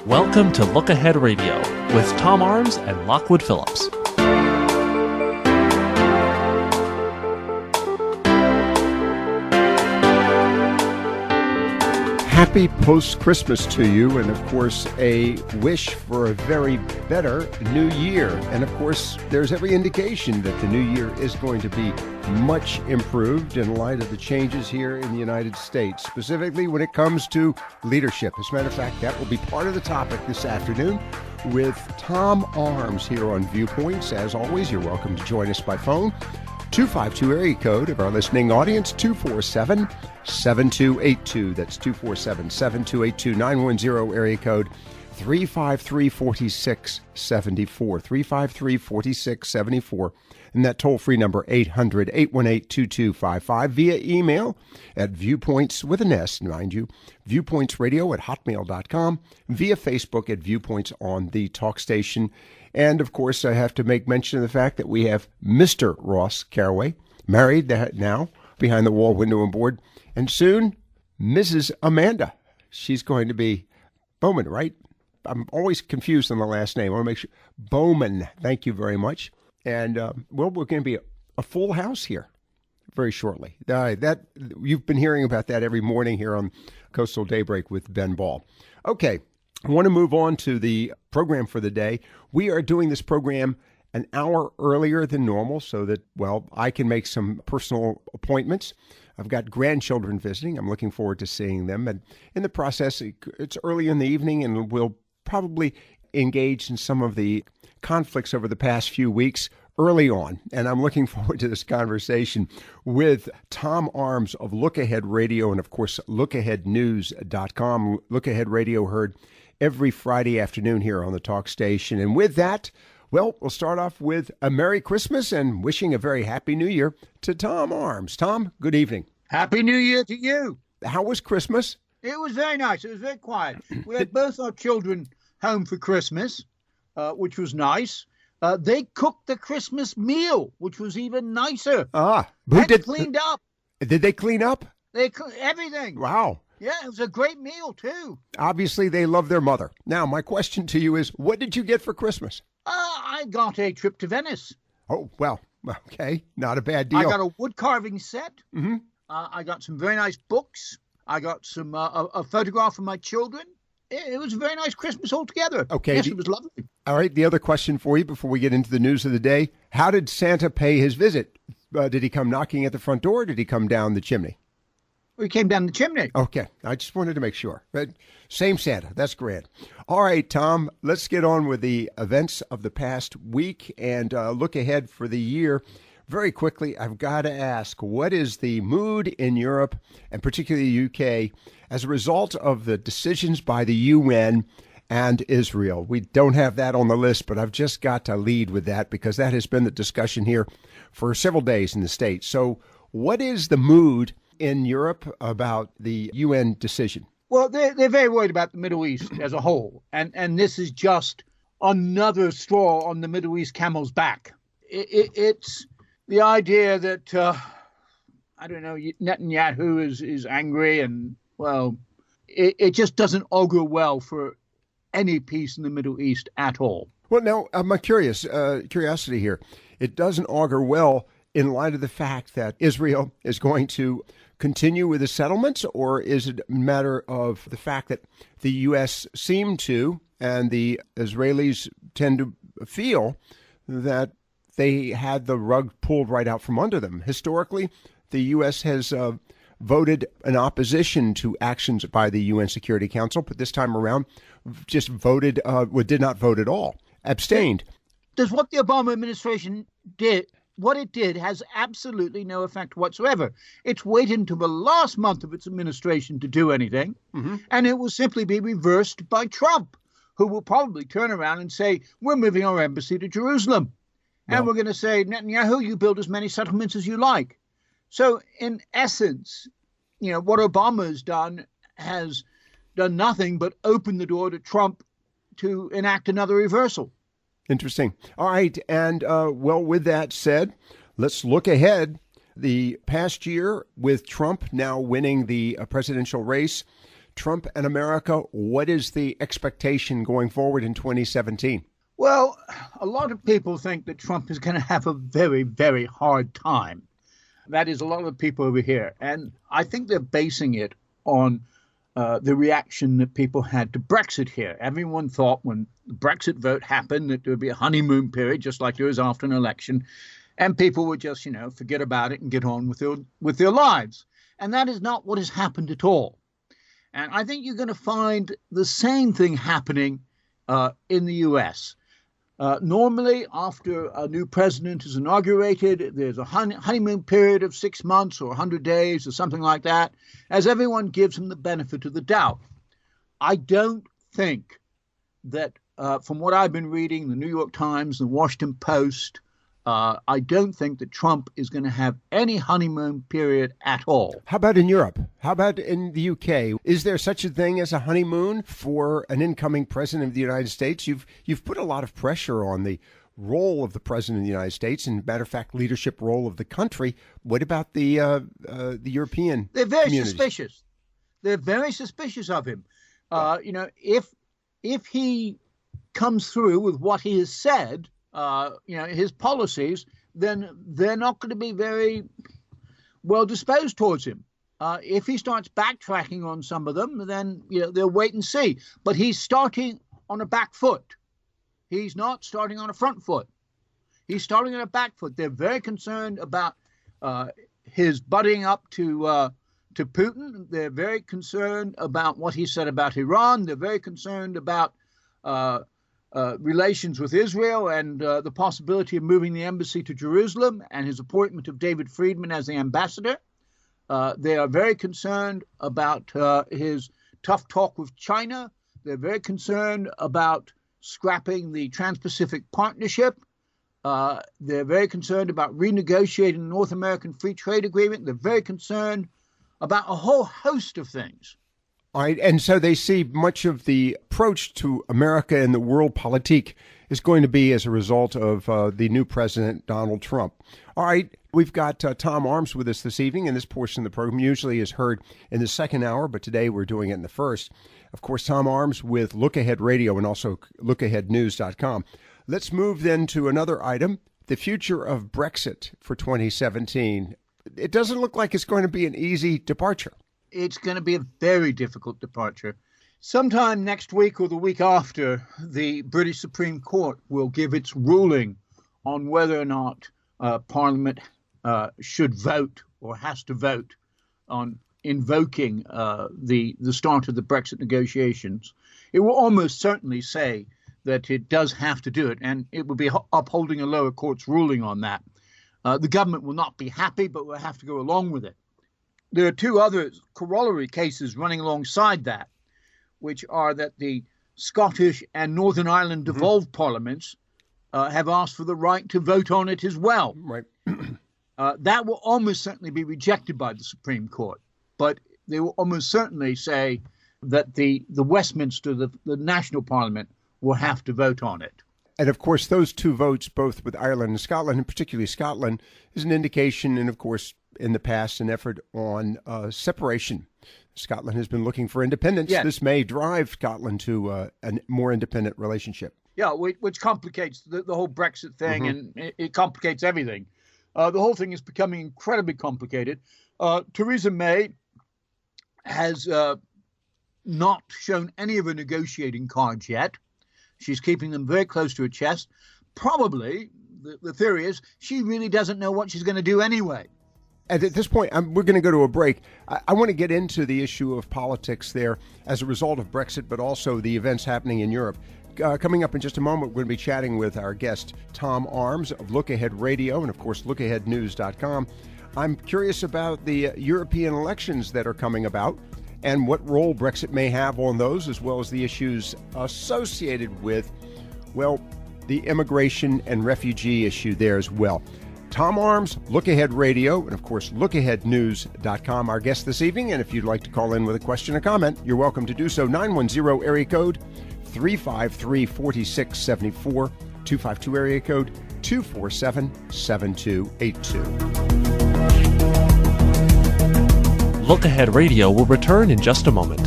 Welcome to Look Ahead Radio with Tom Arms and Lockwood Phillips. Happy post-Christmas to you, and of course a wish for a very better new year. And of course there's every indication that the new year is going to be much improved in light of the changes here in the United States, specifically when it comes to leadership. As a matter of fact, that will be part of the topic this afternoon with Tom Arms here on Viewpoints. As always, you're welcome to join us by phone. 252 area code of our listening audience, 247-7282. That's 247-7282. 910 area code 353-4674. 353-4674. And that toll-free number, 800-818-2255. Via email at Viewpoints with an S, mind you, viewpointsradio@hotmail.com. Via Facebook at Viewpoints on the talk station. And, of course, I have to make mention of the fact that we have Mr. Ross Caraway, married now, behind the wall, window and board, and soon, Mrs. Amanda. She's going to be Bowman, right? I'm always confused on the last name. I want to make sure. Bowman, thank you very much. And, we're going to be a full house here very shortly. That you've been hearing about that every morning here on Coastal Daybreak with Ben Ball. Okay. I want to move on to the program for the day. We are doing this program an hour earlier than normal so that, well, I can make some personal appointments. I've got grandchildren visiting. I'm looking forward to seeing them. And in the process, it's early in the evening, and we'll probably engage in some of the conflicts over the past few weeks early on. And I'm looking forward to this conversation with Tom Arms of LookAhead Radio and, of course, LookAheadNews.com. Look Ahead Radio heard every Friday afternoon here on the talk station. And with that, well, we'll start off with a Merry Christmas and wishing a very Happy New Year to Tom Arms. Tom, good evening. Happy New Year to you. How was Christmas? It was very nice. It was very quiet. We had both our children home for Christmas, which was nice. They cooked the Christmas meal, which was even nicer. Cleaned up. Did they clean up? Everything. Wow. Yeah, it was a great meal, too. Obviously, they love their mother. Now, my question to you is, what did you get for Christmas? I got a trip to Venice. Oh, well, okay. Not a bad deal. I got a wood carving set. Mm-hmm. I got some very nice books. I got some a photograph of my children. It was a very nice Christmas altogether. Okay. Yes, it was lovely. All right, the other question for you before we get into the news of the day. How did Santa pay his visit? Did he come knocking at the front door, or did he come down the chimney? We came down the chimney. Okay. I just wanted to make sure. But same Santa. That's grand. All right, Tom, let's get on with the events of the past week and look ahead for the year. Very quickly, I've got to ask, what is the mood in Europe, and particularly the UK, as a result of the decisions by the UN and Israel? We don't have that on the list, but I've just got to lead with that because that has been the discussion here for several days in the States. So what is the mood in Europe about the UN decision? Well, they're very worried about the Middle East as a whole. And this is just another straw on the Middle East camel's back. It's the idea that, I don't know, Netanyahu is angry and, well, it just doesn't augur well for any peace in the Middle East at all. Well, now, I'm curiosity here. It doesn't augur well in light of the fact that Israel is going to continue with the settlements, or is it a matter of the fact that the U.S. seem to, and the Israelis tend to feel that they had the rug pulled right out from under them? Historically, the U.S. has voted in opposition to actions by the UN Security Council, but this time around just did not vote at all, abstained. Does what the Obama administration did, what it did has absolutely no effect whatsoever. It's waited until the last month of its administration to do anything, and it will simply be reversed by Trump, who will probably turn around and say, we're moving our embassy to Jerusalem. And we're going to say, Netanyahu, you build as many settlements as you like. So in essence, what Obama has done nothing but open the door to Trump to enact another reversal. Interesting. All right. And, with that said, let's look ahead. The past year, with Trump now winning the presidential race, Trump and America? What is the expectation going forward in 2017? Well, a lot of people think that Trump is going to have a very, very hard time. That is a lot of people over here. And I think they're basing it on the reaction that people had to Brexit here. Everyone thought when the Brexit vote happened that there would be a honeymoon period, just like there is after an election, and people would just, forget about it and get on with their lives. And that is not what has happened at all. And I think you're going to find the same thing happening in the U.S. Normally, after a new president is inaugurated, there's a honeymoon period of 6 months or 100 days or something like that, as everyone gives him the benefit of the doubt. I don't think that, from what I've been reading, the New York Times, the Washington Post, I don't think that Trump is going to have any honeymoon period at all. How about in Europe? How about in the UK? Is there such a thing as a honeymoon for an incoming president of the United States? You've put a lot of pressure on the role of the president of the United States, and matter of fact, leadership role of the country. What about the European? They're very communities? suspicious. They're very suspicious of him. If he comes through with what he has said, his policies, then they're not going to be very well disposed towards him. If he starts backtracking on some of them, then they'll wait and see. But he's starting on a back foot. He's not starting on a front foot. He's starting on a back foot. They're very concerned about his butting up to Putin. They're very concerned about what he said about Iran. They're very concerned about relations with Israel and the possibility of moving the embassy to Jerusalem and his appointment of David Friedman as the ambassador. They are very concerned about his tough talk with China. They're very concerned about scrapping the Trans-Pacific Partnership. They're very concerned about renegotiating the North American Free Trade Agreement. They're very concerned about a whole host of things. All right, and so they see much of the approach to America and the world politique is going to be as a result of the new president, Donald Trump. All right, we've got Tom Arms with us this evening, and this portion of the program usually is heard in the second hour, but today we're doing it in the first. Of course, Tom Arms with LookAhead Radio and also LookAheadNews.com. Let's move then to another item, the future of Brexit for 2017. It doesn't look like it's going to be an easy departure. It's going to be a very difficult departure. Sometime next week or the week after, the British Supreme Court will give its ruling on whether or not Parliament should vote or has to vote on invoking the start of the Brexit negotiations. It will almost certainly say that it does have to do it, and it will be upholding a lower court's ruling on that. The government will not be happy, but will have to go along with it. There are two other corollary cases running alongside that, which are that the Scottish and Northern Ireland devolved parliaments have asked for the right to vote on it as well. Right. That will almost certainly be rejected by the Supreme Court, but they will almost certainly say that the Westminster, the national parliament, will have to vote on it. And, of course, those two votes, both with Ireland and Scotland, and particularly Scotland, is an indication, and, of course, in the past, an effort on separation. Scotland has been looking for independence. Yes. This may drive Scotland to a more independent relationship. Yeah, which complicates the whole Brexit thing, and it complicates everything. The whole thing is becoming incredibly complicated. Theresa May has not shown any of her negotiating cards yet. She's keeping them very close to her chest. Probably, the theory is, she really doesn't know what she's going to do anyway. And at this point, we're going to go to a break. I want to get into the issue of politics there as a result of Brexit, but also the events happening in Europe. Coming up in just a moment, we're going to be chatting with our guest, Tom Arms of LookAhead Radio and, of course, LookAheadNews.com. I'm curious about the European elections that are coming about and what role Brexit may have on those, as well as the issues associated with, well, the immigration and refugee issue there as well. Tom Arms, LookAhead Radio, and of course, LookAheadNews.com, our guest this evening. And if you'd like to call in with a question or comment, you're welcome to do so. 910 area code 353-4674, 252 area code 247-7282. Look Ahead Radio will return in just a moment.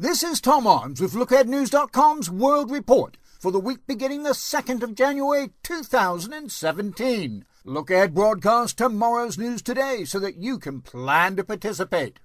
This is Tom Arms with LookAheadNews.com's World Report for the week beginning the 2nd of January 2017. Look Ahead broadcasts tomorrow's news today so that you can plan to participate.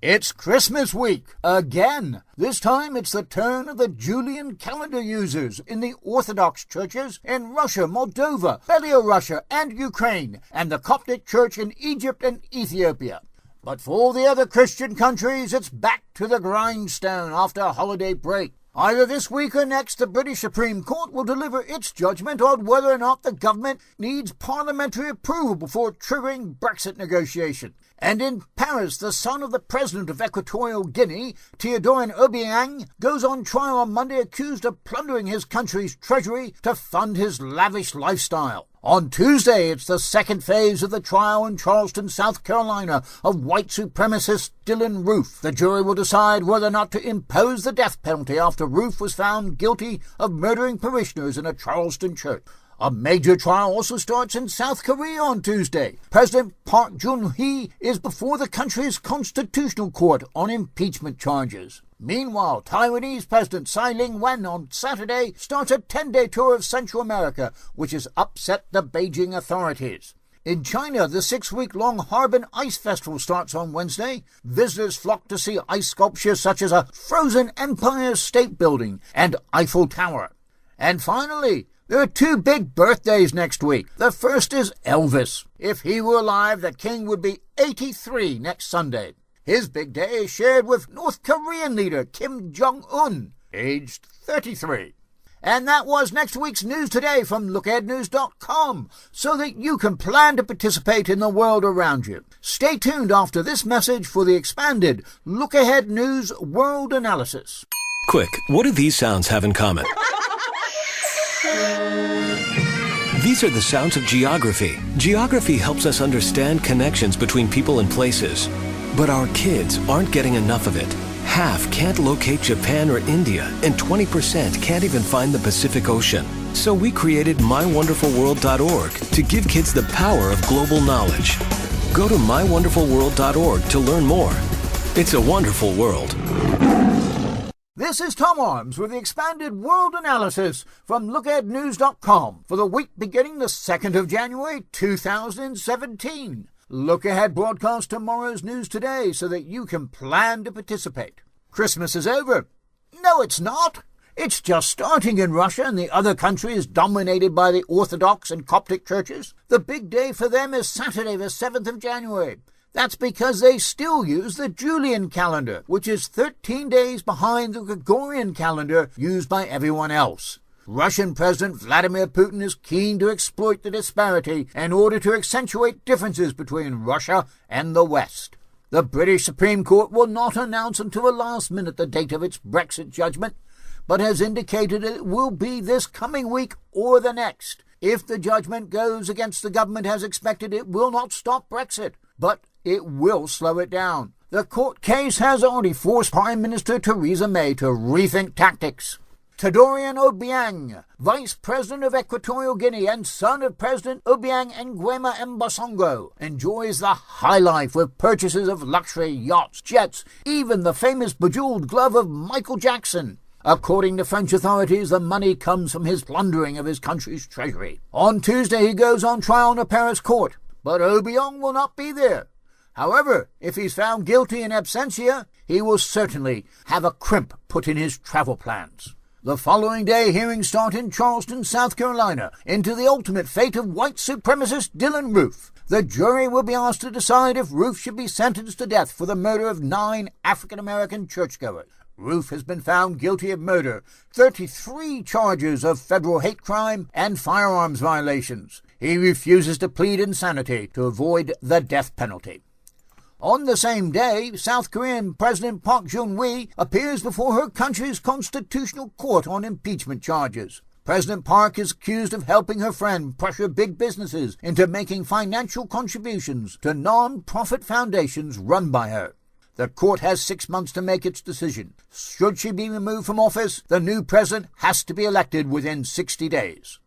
It's Christmas week again. This time it's the turn of the Julian calendar users in the Orthodox churches in Russia, Moldova, Belarus, and Ukraine, and the Coptic Church in Egypt and Ethiopia. But for all the other Christian countries, it's back to the grindstone after a holiday break. Either this week or next, the British Supreme Court will deliver its judgment on whether or not the government needs parliamentary approval before triggering Brexit negotiations. And in Paris, the son of the president of Equatorial Guinea, Théodore Obiang, goes on trial on Monday accused of plundering his country's treasury to fund his lavish lifestyle. On Tuesday, it's the second phase of the trial in Charleston, South Carolina, of white supremacist Dylan Roof. The jury will decide whether or not to impose the death penalty after Roof was found guilty of murdering parishioners in a Charleston church. A major trial also starts in South Korea on Tuesday. President Park Geun-hye is before the country's constitutional court on impeachment charges. Meanwhile, Taiwanese President Tsai Ing-wen on Saturday starts a 10-day tour of Central America, which has upset the Beijing authorities. In China, the 6-week-long Harbin Ice Festival starts on Wednesday. Visitors flock to see ice sculptures such as a frozen Empire State Building and Eiffel Tower. And finally, there are two big birthdays next week. The first is Elvis. If he were alive, the king would be 83 next Sunday. His big day is shared with North Korean leader Kim Jong-un, aged 33. And that was next week's News Today from LookAheadNews.com, so that you can plan to participate in the world around you. Stay tuned after this message for the expanded Look Ahead News World Analysis. Quick, what do these sounds have in common? These are the sounds of geography. Geography helps us understand connections between people and places. But our kids aren't getting enough of it. Half can't locate Japan or India, and 20% can't even find the Pacific Ocean. So we created MyWonderfulWorld.org to give kids the power of global knowledge. Go to MyWonderfulWorld.org to learn more. It's a wonderful world. This is Tom Arms with the expanded world analysis from LookAheadNews.com for the week beginning the 2nd of January 2017. Look Ahead broadcasts tomorrow's news today so that you can plan to participate. Christmas is over. No, it's not. It's just starting in Russia and the other countries dominated by the Orthodox and Coptic churches. The big day for them is Saturday, the 7th of January. That's because they still use the Julian calendar, which is 13 days behind the Gregorian calendar used by everyone else. Russian President Vladimir Putin is keen to exploit the disparity in order to accentuate differences between Russia and the West. The British Supreme Court will not announce until the last minute the date of its Brexit judgment, but has indicated it will be this coming week or the next. If the judgment goes against the government as expected, it will not stop Brexit, but it will slow it down. The court case has already forced Prime Minister Theresa May to rethink tactics. Théodore Obiang, Vice President of Equatorial Guinea and son of President Obiang Nguema Mbasongo, enjoys the high life with purchases of luxury yachts, jets, even the famous bejeweled glove of Michael Jackson. According to French authorities, the money comes from his plundering of his country's treasury. On Tuesday, he goes on trial in a Paris court, but Obiang will not be there. However, if he's found guilty in absentia, he will certainly have a crimp put in his travel plans. The following day, hearings start in Charleston, South Carolina, into the ultimate fate of white supremacist Dylan Roof. The jury will be asked to decide if Roof should be sentenced to death for the murder of 9 African-American churchgoers. Roof has been found guilty of murder, 33 charges of federal hate crime, and firearms violations. He refuses to plead insanity to avoid the death penalty. On the same day, South Korean President Park Geun-hye appears before her country's constitutional court on impeachment charges. President Park is accused of helping her friend pressure big businesses into making financial contributions to non-profit foundations run by her. The court has 6 months to make its decision. Should she be removed from office, the new president has to be elected within 60 days.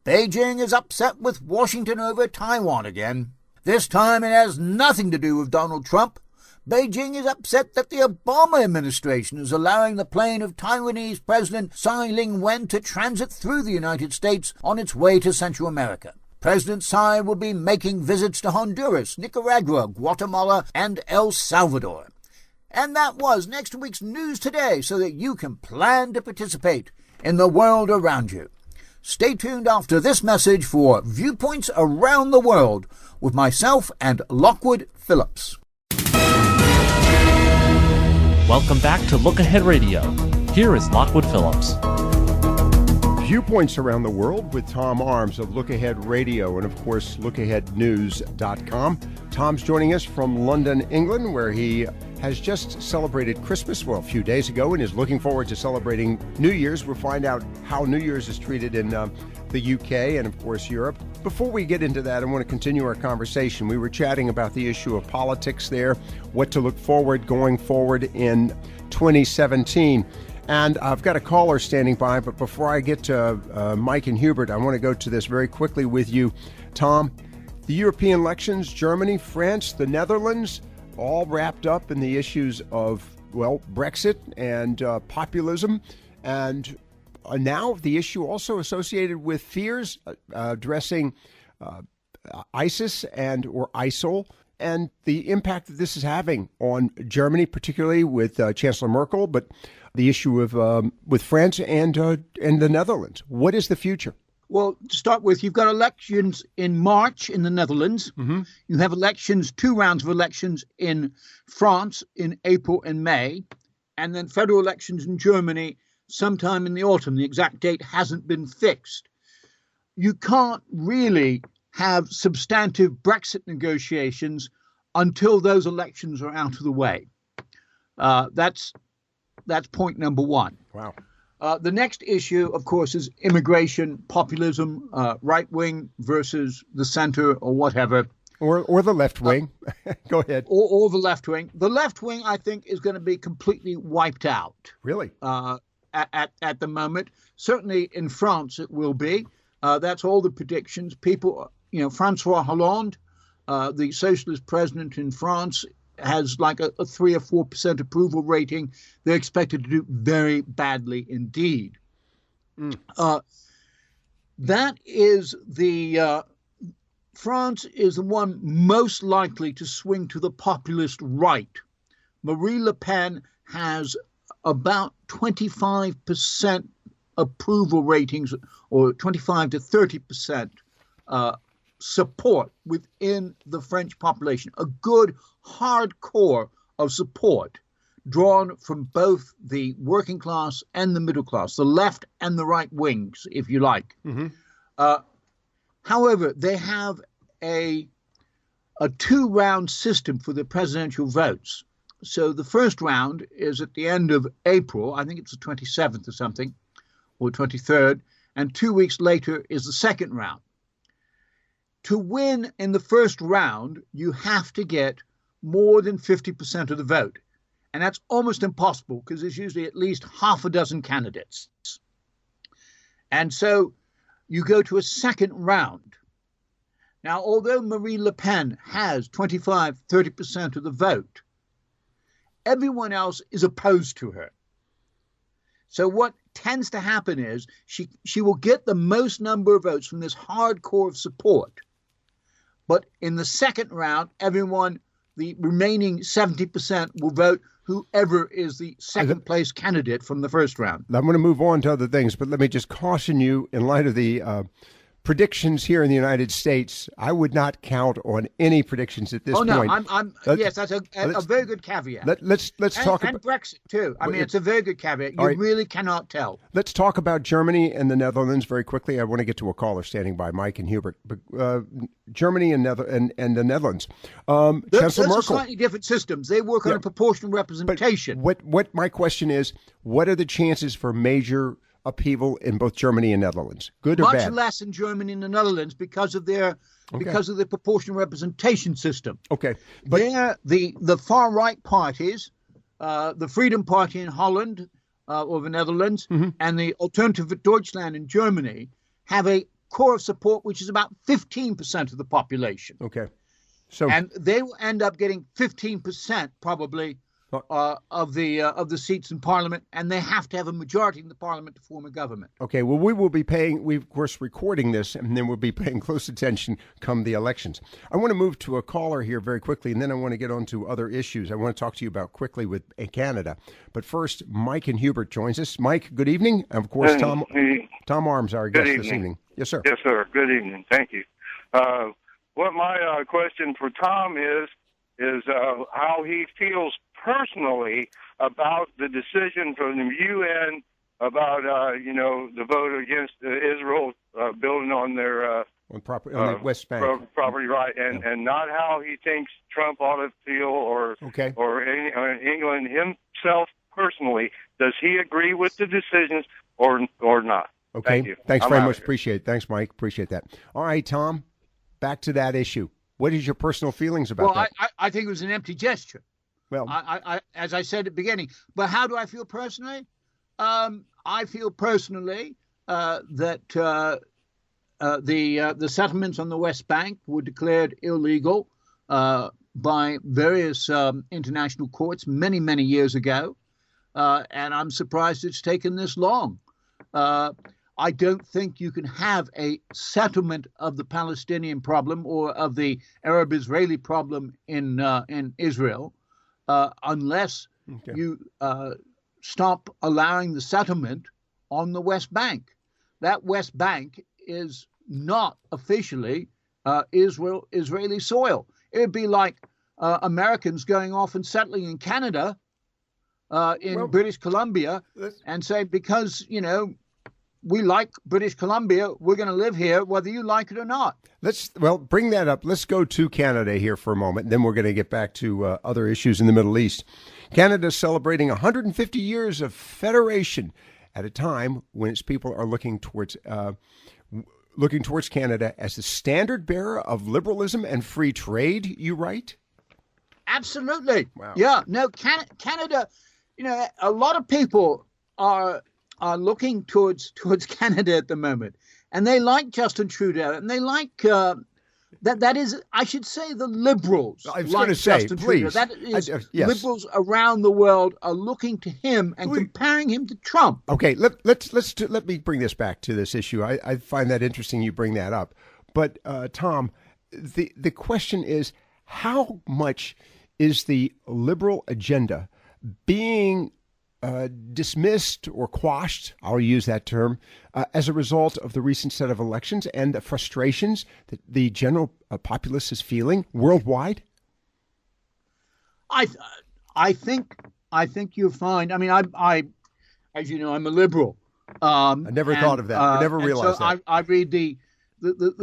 Beijing is upset with Washington over Taiwan again. This time it has nothing to do with Donald Trump. Beijing is upset that the Obama administration is allowing the plane of Taiwanese President Tsai Ing-wen to transit through the United States on its way to Central America. President Tsai will be making visits to Honduras, Nicaragua, Guatemala, and El Salvador. And that was next week's News Today, so that you can plan to participate in the world around you. Stay tuned after this message for Viewpoints Around the World with myself and Lockwood Phillips. Welcome back to Look Ahead Radio. Here is Lockwood Phillips. Viewpoints Around the World with Tom Arms of Look Ahead Radio and, of course, LookAheadNews.com. Tom's joining us from London, England, where he has just celebrated Christmas, a few days ago, and is looking forward to celebrating New Year's. We'll find out how New Year's is treated in the UK and, of course, Europe. Before we get into that, I want to continue our conversation. We were chatting about the issue of politics there, what to look going forward in 2017. And I've got a caller standing by, but before I get to Mike and Hubert, I want to go to this very quickly with you. Tom, the European elections, Germany, France, the Netherlands, all wrapped up in the issues of, Brexit and populism, and now the issue also associated with fears addressing ISIS or ISIL, and the impact that this is having on Germany, particularly with Chancellor Merkel, but the issue of with France and the Netherlands. What is the future? Well, to start with, you've got elections in March in the Netherlands. Mm-hmm. You have two rounds of elections in France in April and May, and then federal elections in Germany sometime in the autumn. The exact date hasn't been fixed. You can't really have substantive Brexit negotiations until those elections are out of the way. That's point number one. Wow. The next issue, of course, is immigration, populism, right wing versus the center or whatever. Or the left wing. Go ahead. Or the left wing. The left wing, I think, is going to be completely wiped out. Really? At the moment. Certainly in France it will be. That's all the predictions. People, Francois Hollande, the socialist president in France, has like a 3 or 4% approval rating. They're expected to do very badly indeed. That is France is the one most likely to swing to the populist right. Marine Le Pen has about 25% approval ratings, or 25 to 30% support within the French population. A good hard core of support drawn from both the working class and the middle class, the left and the right wings, if you like. Mm-hmm. However, they have a 2-round system for the presidential votes. So the first round is at the end of April. I think it's the 27th or something, or 23rd. And 2 weeks later is the second round. To win in the first round, you have to get more than 50% of the vote. And that's almost impossible because there's usually at least half a dozen candidates. And so you go to a second round. Now, although Marine Le Pen has 25, 30% of the vote, everyone else is opposed to her. So what tends to happen is she will get the most number of votes from this hardcore of support. But in the second round, the remaining 70% will vote whoever is the second place candidate from the first round. I'm going to move on to other things, but let me just caution you in light of the predictions here in the United States. I would not count on any predictions at this point. Yes, that's a very good caveat. Let's talk about Brexit too. I mean, it's a very good caveat. You really cannot tell. Let's talk about Germany and the Netherlands very quickly. I want to get to a caller standing by, Mike and Hubert. But Germany and the Netherlands. Chancellor Merkel. Those are slightly different systems. They work on a proportional representation. But what my question is, what are the chances for major upheaval in both Germany and Netherlands? Good or bad? Much less in Germany and the Netherlands because of their proportional representation system. Okay. But the far right parties, the Freedom Party in Holland or the Netherlands, mm-hmm. and the Alternative for Deutschland in Germany have a core of support which is about 15% of the population. Okay. And they will end up getting 15% probably of the seats in Parliament, and they have to have a majority in the Parliament to form a government. Okay, well, we will be of course, recording this, and then we'll be paying close attention come the elections. I want to move to a caller here very quickly, and then I want to get on to other issues I want to talk to you about quickly with Canada. But first, Mike and Hubert joins us. Mike, good evening. And of course, Tom Arms, our guest this evening. Yes, sir. Yes, sir. Good evening. Thank you. What my question for Tom is how he feels personally about the decision from the UN about the vote against Israel building on their on the West Bank property right, and not how he thinks Trump ought to feel or England himself personally. Does he agree with the decisions or not? Okay. Thank you. Thanks very much. Appreciate it. Thanks, Mike. Appreciate that. All right, Tom. Back to that issue. What is your personal feelings about that? I think it was an empty gesture. Well, I as I said at the beginning. But how do I feel personally? I feel personally that the settlements on the West Bank were declared illegal by various international courts many, many years ago, and I'm surprised it's taken this long. I don't think you can have a settlement of the Palestinian problem or of the Arab-Israeli problem in Israel unless you stop allowing the settlement on the West Bank. That West Bank is not officially Israeli soil. It would be like Americans going off and settling in Canada, British Columbia, and say, because, we like British Columbia, we're going to live here whether you like it or not. Bring that up. Let's go to Canada here for a moment, and then we're going to get back to other issues in the Middle East. Canada is celebrating 150 years of federation at a time when its people are looking towards Canada as the standard bearer of liberalism and free trade, you write? Absolutely. Wow. Yeah. No, Canada, a lot of people are looking towards Canada at the moment, and they like Justin Trudeau, and they like that is, I should say, the liberals. I was going to say, Justin please. Trudeau. That is, yes. Liberals around the world are looking to him and comparing him to Trump. Okay, let me bring this back to this issue. I find that interesting. You bring that up, but Tom, the question is, how much is the liberal agenda being dismissed or quashed, I'll use that term, as a result of the recent set of elections and the frustrations that the general populace is feeling worldwide? I think you'll find. I mean, I as you know, I'm a liberal. I never thought of that. I never realized that. I read the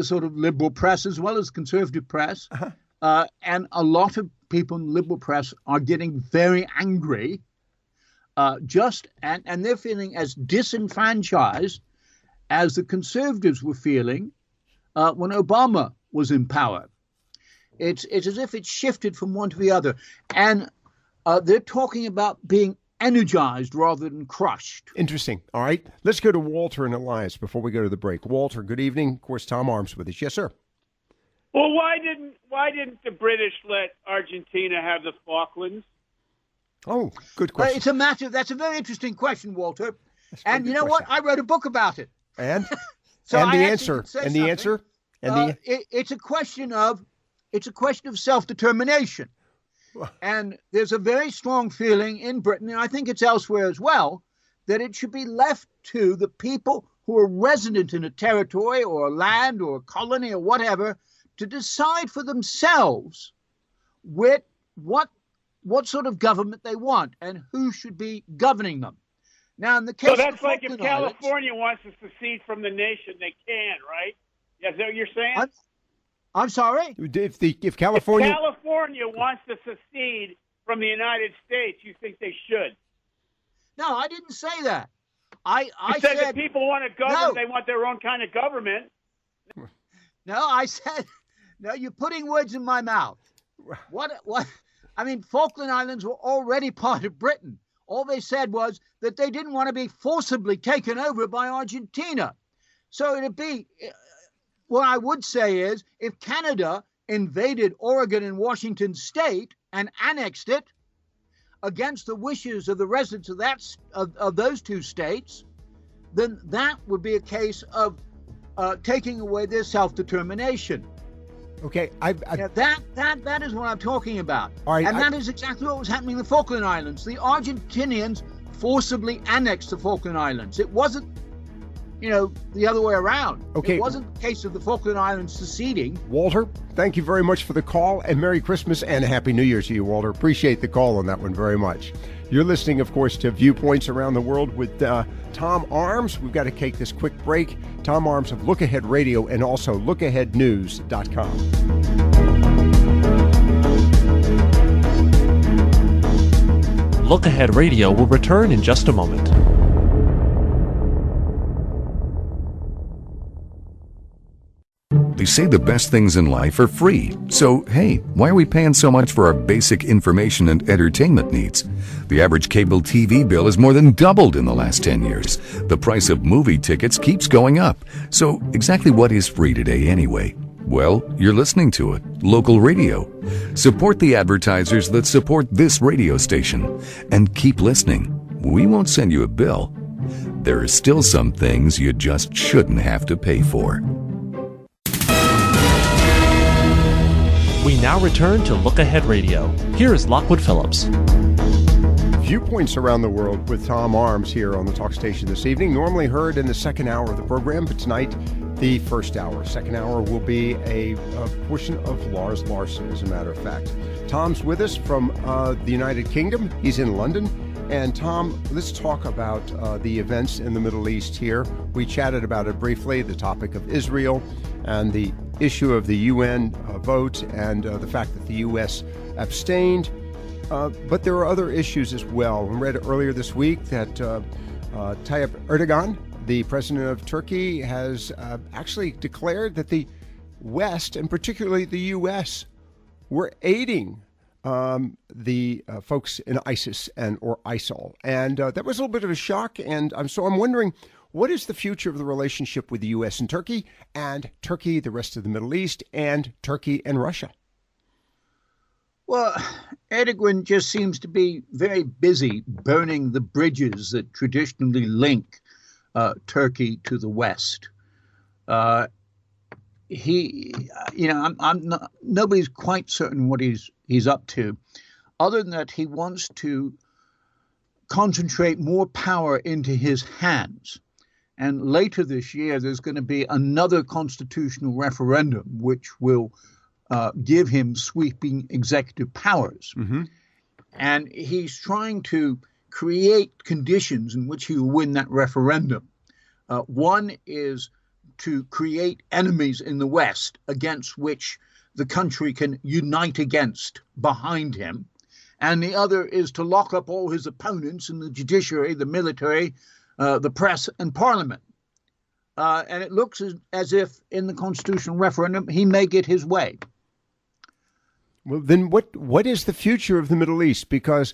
sort of liberal press as well as conservative press, and a lot of people in the liberal press are getting very angry. And they're feeling as disenfranchised as the conservatives were feeling when Obama was in power. It's as if it's shifted from one to the other, and they're talking about being energized rather than crushed. Interesting. All right, let's go to Walter in Alliance before we go to the break. Walter, good evening. Of course, Tom Arms with us. Yes, sir. Well, why didn't the British let Argentina have the Falklands? Oh, good question. That's a very interesting question, Walter. And you know what? I wrote a book about it. And? So and the I answer. And the answer? It's a question of self-determination. And there's a very strong feeling in Britain, and I think it's elsewhere as well, that it should be left to the people who are resident in a territory or a land or a colony or whatever to decide for themselves what sort of government they want and who should be governing them. Now, in the case so that's of like if Falkland Islands, California wants to secede from the nation, they can, right? Is that what you're saying? I'm sorry? If California... If California wants to secede from the United States, you think they should? No, I didn't say that. I said that people want to govern, they want their own kind of government. No, I said... No, you're putting words in my mouth. What? I mean, Falkland Islands were already part of Britain. All they said was that they didn't want to be forcibly taken over by Argentina. So it'd be, what I would say is, if Canada invaded Oregon and Washington state and annexed it against the wishes of the residents of those two states, then that would be a case of taking away their self-determination. Okay, that is what I'm talking about. All right, and that is exactly what was happening in the Falkland Islands. The Argentinians forcibly annexed the Falkland Islands. It wasn't, the other way around. Okay. It wasn't the case of the Falkland Islands seceding. Walter, thank you very much for the call, and Merry Christmas and Happy New Year to you, Walter. Appreciate the call on that one very much. You're listening, of course, to Viewpoints Around the World with Tom Arms. We've got to take this quick break. Tom Arms of Look Ahead Radio and also LookAheadNews.com. Look Ahead Radio will return in just a moment. They say the best things in life are free. So, hey, why are we paying so much for our basic information and entertainment needs? The average cable TV bill has more than doubled in the last 10 years. The price of movie tickets keeps going up. So, exactly what is free today anyway? Well, you're listening to it. Local radio. Support the advertisers that support this radio station. And keep listening. We won't send you a bill. There are still some things you just shouldn't have to pay for. We now return to Look Ahead Radio. Here is Lockwood Phillips. Viewpoints Around the World with Tom Arms here on the talk station this evening. Normally heard in the second hour of the program, but tonight, the first hour. Second hour will be a portion of Lars Larson, as a matter of fact. Tom's with us from the United Kingdom. He's in London. And Tom, let's talk about the events in the Middle East here. We chatted about it briefly, the topic of Israel and the issue of the UN vote and the fact that the U.S. abstained. But there are other issues as well. We read earlier this week that Tayyip Erdogan, the president of Turkey, has actually declared that the West, and particularly the U.S., were aiding the folks in ISIS or ISIL. And that was a little bit of a shock. And so I'm wondering, what is the future of the relationship with the U.S. and Turkey, the rest of the Middle East, and Turkey and Russia? Well, Erdogan just seems to be very busy burning the bridges that traditionally link Turkey to the West. Nobody's quite certain what he's up to, other than that he wants to concentrate more power into his hands. And later this year, there's going to be another constitutional referendum, which will give him sweeping executive powers. Mm-hmm. And he's trying to create conditions in which he will win that referendum. One is to create enemies in the West against which the country can unite against behind him. And the other is to lock up all his opponents in the judiciary, the military, the press, and parliament. And it looks as if in the constitutional referendum, he may get his way. Well, then what is the future of the Middle East? Because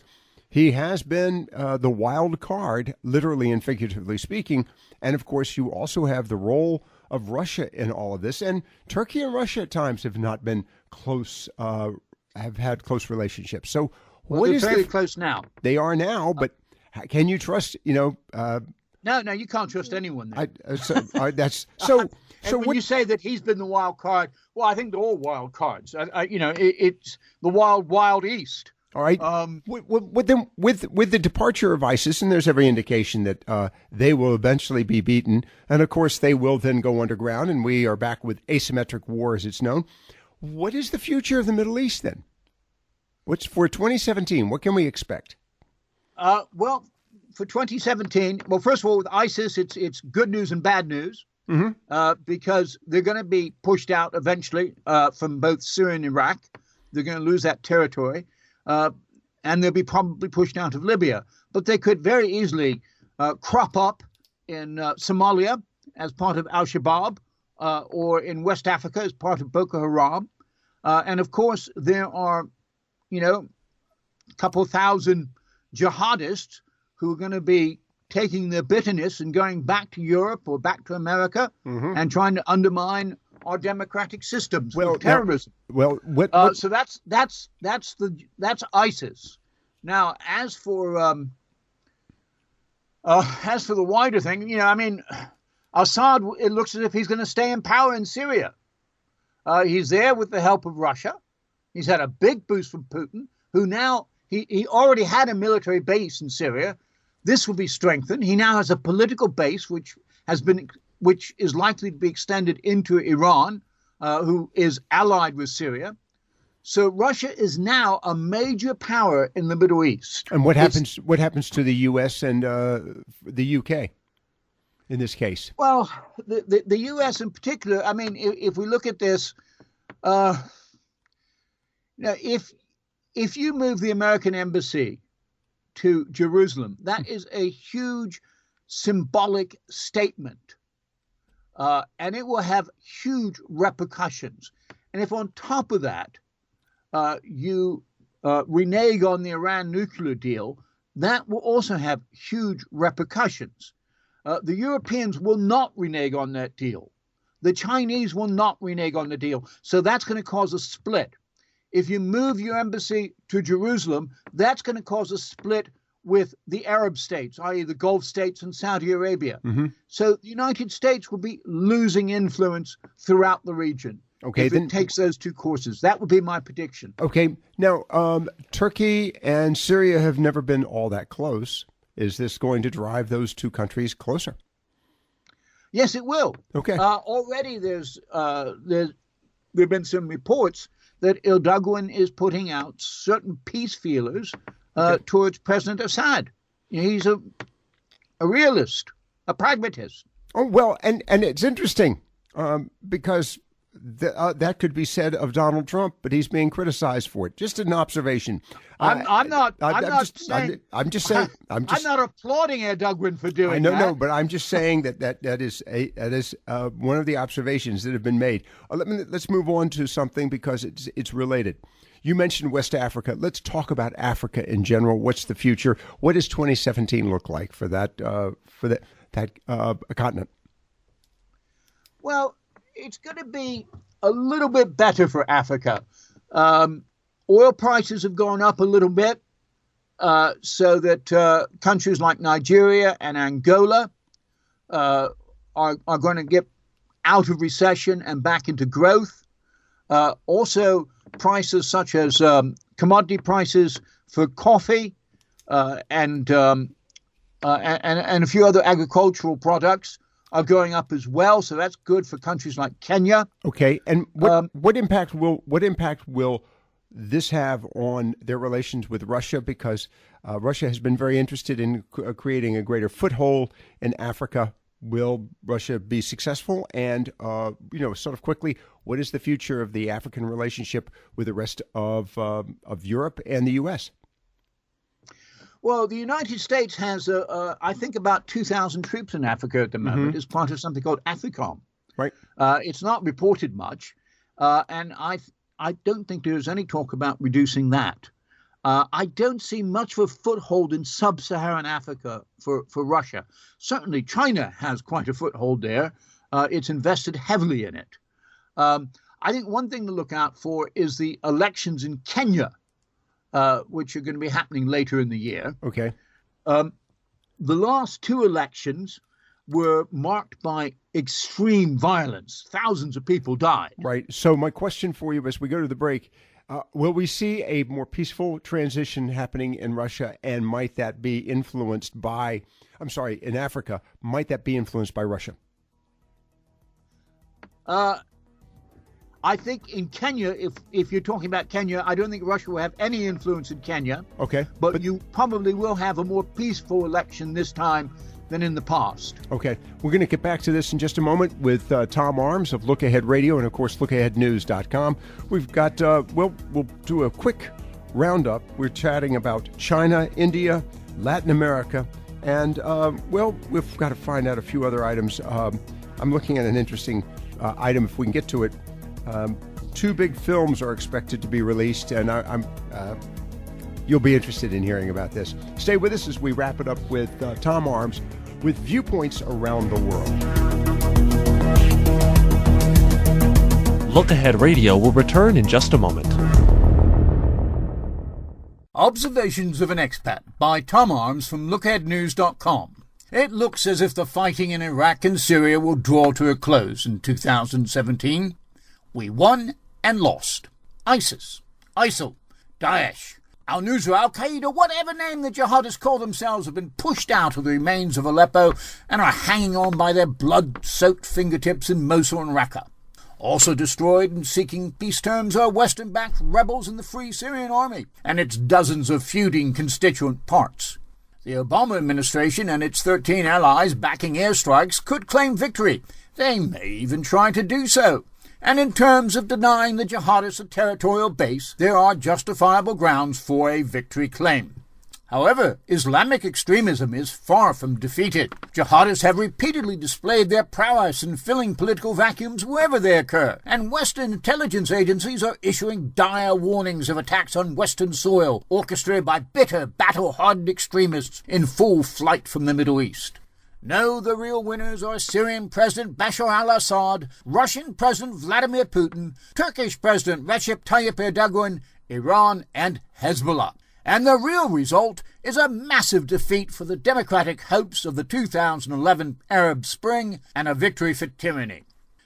he has been the wild card, literally and figuratively speaking. And, of course, you also have the role of Russia in all of this. And Turkey and Russia at times have not been close, have had close relationships. So they're very close now. They are now, but can you trust, No, you can't trust anyone. So when you say that he's been the wild card, well, I think they're all wild cards. It's the wild East. All right. With the departure of ISIS, and there's every indication that they will eventually be beaten, and of course they will then go underground, and we are back with asymmetric war as it's known. What is the future of the Middle East then? What's for 2017? What can we expect? Well, for 2017, well, first of all, with ISIS, it's good news and bad news. Mm-hmm. Because they're going to be pushed out eventually from both Syria and Iraq. They're going to lose that territory. And they'll be probably pushed out of Libya. But they could very easily crop up in Somalia as part of al-Shabaab or in West Africa as part of Boko Haram. And, of course, there are, a couple thousand jihadists who are going to be taking their bitterness and going back to Europe or back to America mm-hmm. and trying to undermine our democratic systems with terrorism. So that's ISIS. Now, as for the wider thing, Assad, it looks as if he's going to stay in power in Syria. He's there with the help of Russia. He's had a big boost from Putin, who now he already had a military base in Syria. This will be strengthened. He now has a political base which is likely to be extended into Iran, who is allied with Syria. So Russia is now a major power in the Middle East. And what happens to the U.S. and the UK in this case? Well, the U.S. in particular, if we look at this, if you move the American embassy to Jerusalem, that is a huge symbolic statement, and it will have huge repercussions. And if on top of that you renege on the Iran nuclear deal, that will also have huge repercussions. The Europeans will not renege on that deal. The Chinese will not renege on the deal. So that's going to cause a split. If you move your embassy to Jerusalem, that's going to cause a split with the Arab states, i.e. the Gulf states and Saudi Arabia. Mm-hmm. So the United States will be losing influence throughout the region. Okay, if it takes those two courses. That would be my prediction. Okay. Now, Turkey and Syria have never been all that close. Is this going to drive those two countries closer? Yes, it will. Okay. Already there have been some reports that Erdogan is putting out certain peace feelers towards President Assad. He's a realist, a pragmatist. Oh, well, and it's interesting because that could be said of Donald Trump, but he's being criticized for it. Just an observation. I'm not applauding Erdogan for doing that. No, but I'm just saying that is one of the observations that have been made. Let's move on to something because it's related. You mentioned West Africa. Let's talk about Africa in general. What's the future? What does 2017 look like for that continent? Well, it's going to be a little bit better for Africa. Oil prices have gone up a little bit, so that countries like Nigeria and Angola are going to get out of recession and back into growth. Also, prices such as commodity prices for coffee and a few other agricultural products are going up as well, so that's good for countries like Kenya. Okay, and what impact will this have on their relations with Russia? Because Russia has been very interested in creating a greater foothold in Africa. Will Russia be successful? And sort of quickly, what is the future of the African relationship with the rest of Europe and the U.S.? Well, the United States has, I think, about 2,000 troops in Africa at the moment as part of something called AFRICOM. Right. It's not reported much, and I don't think there's any talk about reducing that. I don't see much of a foothold in sub-Saharan Africa for Russia. Certainly, China has quite a foothold there. It's invested heavily in it. I think one thing to look out for is the elections in Kenya, which are going to be happening later in the year. Okay. The last two elections were marked by extreme violence. Thousands of people died. Right. So my question for you as we go to the break, will we see a more peaceful transition happening in Russia, and might that be influenced by, in Africa, might that be influenced by Russia? I think in Kenya, if you're talking about Kenya, I don't think Russia will have any influence in Kenya. Okay. But you probably will have a more peaceful election this time than in the past. Okay. We're going to get back to this in just a moment with Tom Arms of LookAhead Radio and, of course, LookAheadNews.com. We've got, we'll do a quick roundup. We're chatting about China, India, Latin America, and, we've got to find out a few other items. I'm looking at an interesting item, if we can get to it. Two big films are expected to be released, and you'll be interested in hearing about this. Stay with us as we wrap it up with Tom Arms with viewpoints around the world. Look Ahead Radio will return in just a moment. Observations of an Expat by Tom Arms from LookAheadNews.com. It looks as if the fighting in Iraq and Syria will draw to a close in 2017. We won and lost. ISIS, ISIL, Daesh, Al-Nusra, Al-Qaeda, whatever name the jihadists call themselves, have been pushed out of the remains of Aleppo and are hanging on by their blood-soaked fingertips in Mosul and Raqqa. Also destroyed and seeking peace terms are Western-backed rebels in the Free Syrian Army and its dozens of feuding constituent parts. The Obama administration and its 13 allies backing airstrikes could claim victory. They may even try to do so. And in terms of denying the jihadists a territorial base, there are justifiable grounds for a victory claim. However, Islamic extremism is far from defeated. Jihadists have repeatedly displayed their prowess in filling political vacuums wherever they occur, and Western intelligence agencies are issuing dire warnings of attacks on Western soil, orchestrated by bitter, battle-hardened extremists in full flight from the Middle East. No, the real winners are Syrian President Bashar al-Assad, Russian President Vladimir Putin, Turkish President Recep Tayyip Erdogan, Iran, and Hezbollah. And the real result is a massive defeat for the democratic hopes of the 2011 Arab Spring and a victory for tyranny.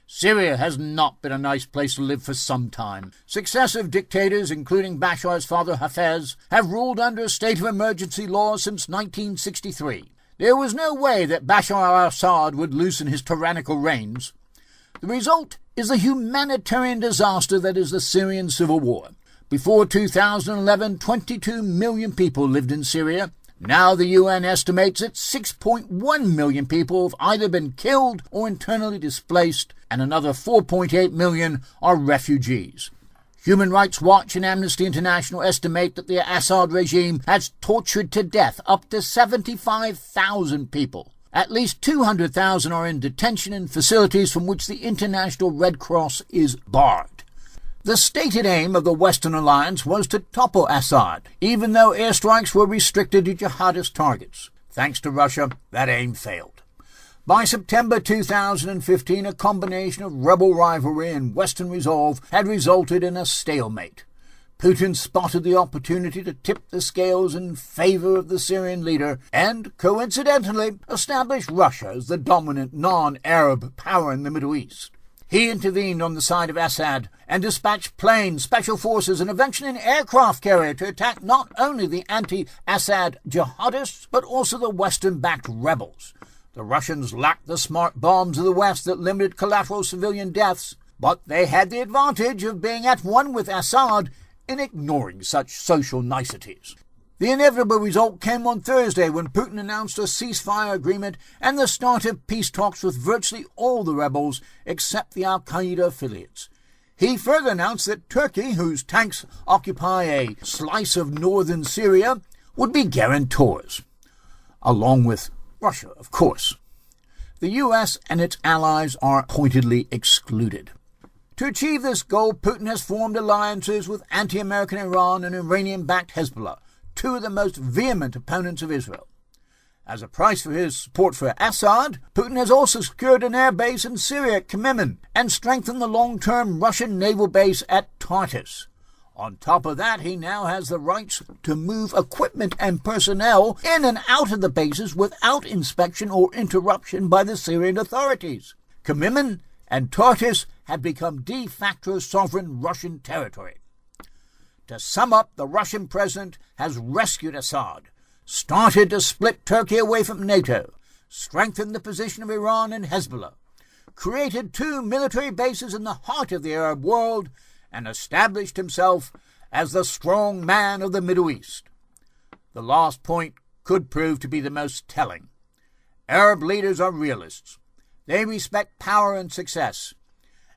Syria has not been a nice place to live for some time. Successive dictators, including Bashar's father Hafez, have ruled under a state of emergency law since 1963. There was no way that Bashar al-Assad would loosen his tyrannical reins. The result is the humanitarian disaster that is the Syrian civil war. Before 2011, 22 million people lived in Syria. Now the UN estimates that 6.1 million people have either been killed or internally displaced, and another 4.8 million are refugees. Human Rights Watch and Amnesty International estimate that the Assad regime has tortured to death up to 75,000 people. At least 200,000 are in detention in facilities from which the International Red Cross is barred. The stated aim of the Western alliance was to topple Assad, even though airstrikes were restricted to jihadist targets. Thanks to Russia, that aim failed. By September 2015, a combination of rebel rivalry and Western resolve had resulted in a stalemate. Putin spotted the opportunity to tip the scales in favor of the Syrian leader and, coincidentally, established Russia as the dominant non-Arab power in the Middle East. He intervened on the side of Assad and dispatched planes, special forces, and eventually an aircraft carrier to attack not only the anti-Assad jihadists, but also the Western-backed rebels. The Russians lacked the smart bombs of the West that limited collateral civilian deaths, but they had the advantage of being at one with Assad in ignoring such social niceties. The inevitable result came on Thursday when Putin announced a ceasefire agreement and the start of peace talks with virtually all the rebels except the al-Qaeda affiliates. He further announced that Turkey, whose tanks occupy a slice of northern Syria, would be guarantors, along with Russia, of course. The U.S. and its allies are pointedly excluded. To achieve this goal, Putin has formed alliances with anti-American Iran and Iranian-backed Hezbollah, two of the most vehement opponents of Israel. As a price for his support for Assad, Putin has also secured an air base in Syria at Khmeimim and strengthened the long-term Russian naval base at Tartus. On top of that, he now has the rights to move equipment and personnel in and out of the bases without inspection or interruption by the Syrian authorities. Khmeimim and Tartus have become de facto sovereign Russian territory. To sum up, the Russian president has rescued Assad, started to split Turkey away from NATO, strengthened the position of Iran and Hezbollah, created two military bases in the heart of the Arab world, and established himself as the strong man of the Middle East. The last point could prove to be the most telling. Arab leaders are realists. They respect power and success,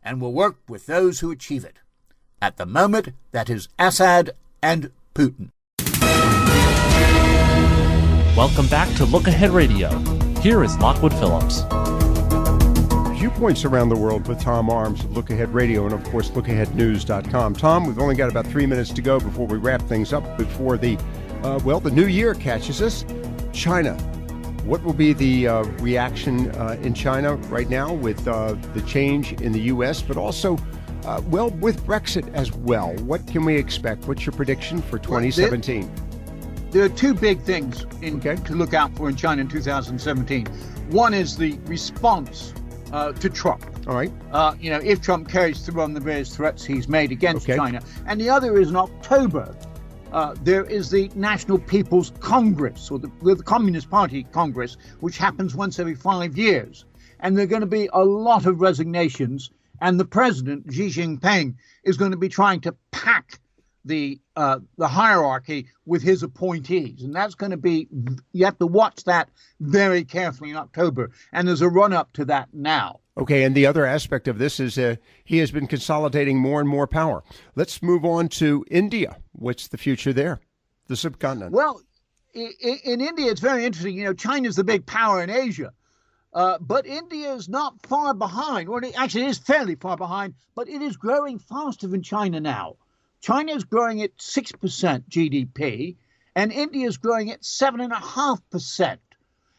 and will work with those who achieve it. At the moment, that is Assad and Putin. Welcome back to Look Ahead Radio. Here is Lockwood Phillips. Viewpoints around the world with Tom Arms of Look Ahead Radio and, of course, LookAheadNews.com. Tom, we've only got about 3 minutes to go before we wrap things up before the new year catches us. China. What will be the reaction in China right now with the change in the U.S., but also Well, with Brexit as well, what can we expect? What's your prediction for 2017? There are two big things to look out for in China in 2017. One is the response to Trump. All right. If Trump carries through on the various threats he's made against China. And the other is in October, there is the National People's Congress, or the Communist Party Congress, which happens once every 5 years. And there are going to be a lot of resignations. And the president, Xi Jinping, is going to be trying to pack the hierarchy with his appointees. And that's going to be, you have to watch that very carefully in October. And there's a run-up to that now. Okay, and the other aspect of this is he has been consolidating more and more power. Let's move on to India. What's the future there, the subcontinent? Well, in India, it's very interesting. China's the big power in Asia. But India is not far behind. Well, actually, it is fairly far behind, but it is growing faster than China now. China is growing at 6% GDP, and India is growing at 7.5%.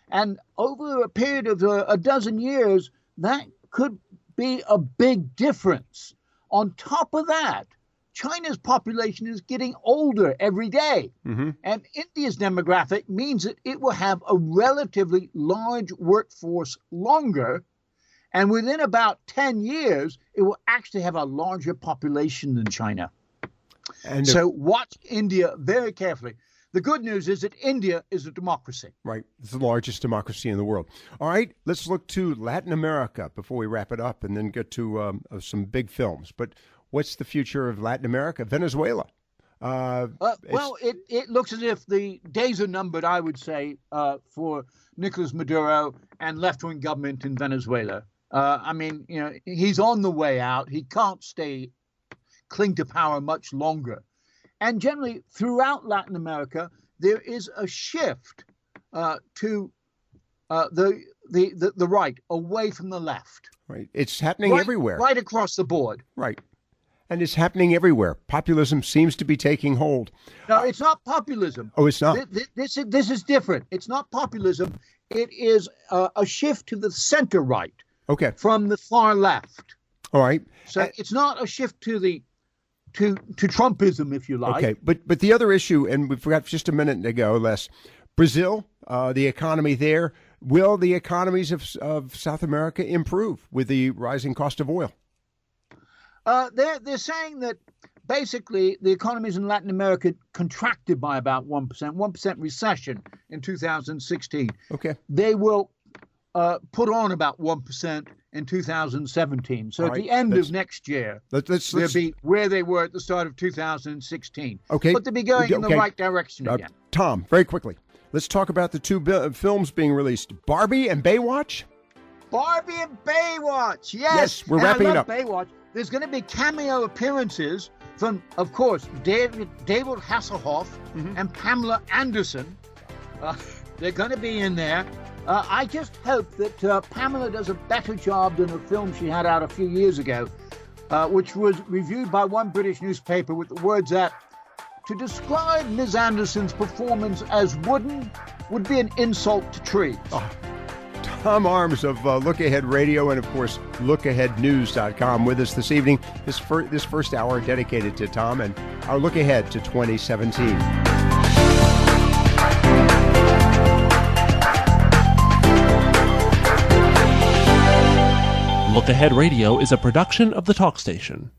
And over a period of a dozen years, that could be a big difference. On top of that, China's population is getting older every day. Mm-hmm. And India's demographic means that it will have a relatively large workforce longer. And within about 10 years, it will actually have a larger population than China. And so watch India very carefully. The good news is that India is a democracy. Right. It's the largest democracy in the world. All right. Let's look to Latin America before we wrap it up and then get to some big films. But what's the future of Latin America? Venezuela. It looks as if the days are numbered, I would say, for Nicolas Maduro and left-wing government in Venezuela. He's on the way out. He can't cling to power much longer. And generally, throughout Latin America, there is a shift to the right, away from the left. Right. It's happening everywhere. Right across the board. Right. And it's happening everywhere. Populism seems to be taking hold. No, it's not populism. Oh, it's not? This is different. It's not populism. It is a shift to the center right. Okay. From the far left. All right. So it's not a shift to Trumpism, if you like. Okay, but the other issue, and we've got just a minute to go, Les. Brazil, the economy there. Will the economies of South America improve with the rising cost of oil? They're saying that basically the economies in Latin America contracted by about 1% recession in 2016. Okay. They will put on about 1% in 2017. So at the end of next year, they'll be where they were at the start of 2016. Okay. But they'll be going in the right direction again. Tom, very quickly, let's talk about the two films being released, Barbie and Baywatch. Barbie and Baywatch, yes. We're wrapping it up. Baywatch. There's going to be cameo appearances from, of course, David Hasselhoff and Pamela Anderson. They're going to be in there. I just hope that Pamela does a better job than a film she had out a few years ago, which was reviewed by one British newspaper with the words that to describe Ms. Anderson's performance as wooden would be an insult to trees. Tom Arms of Look Ahead Radio and, of course, LookAheadNews.com with us this evening. This first hour dedicated to Tom and our look ahead to 2017. Look Ahead Radio is a production of the Talk Station.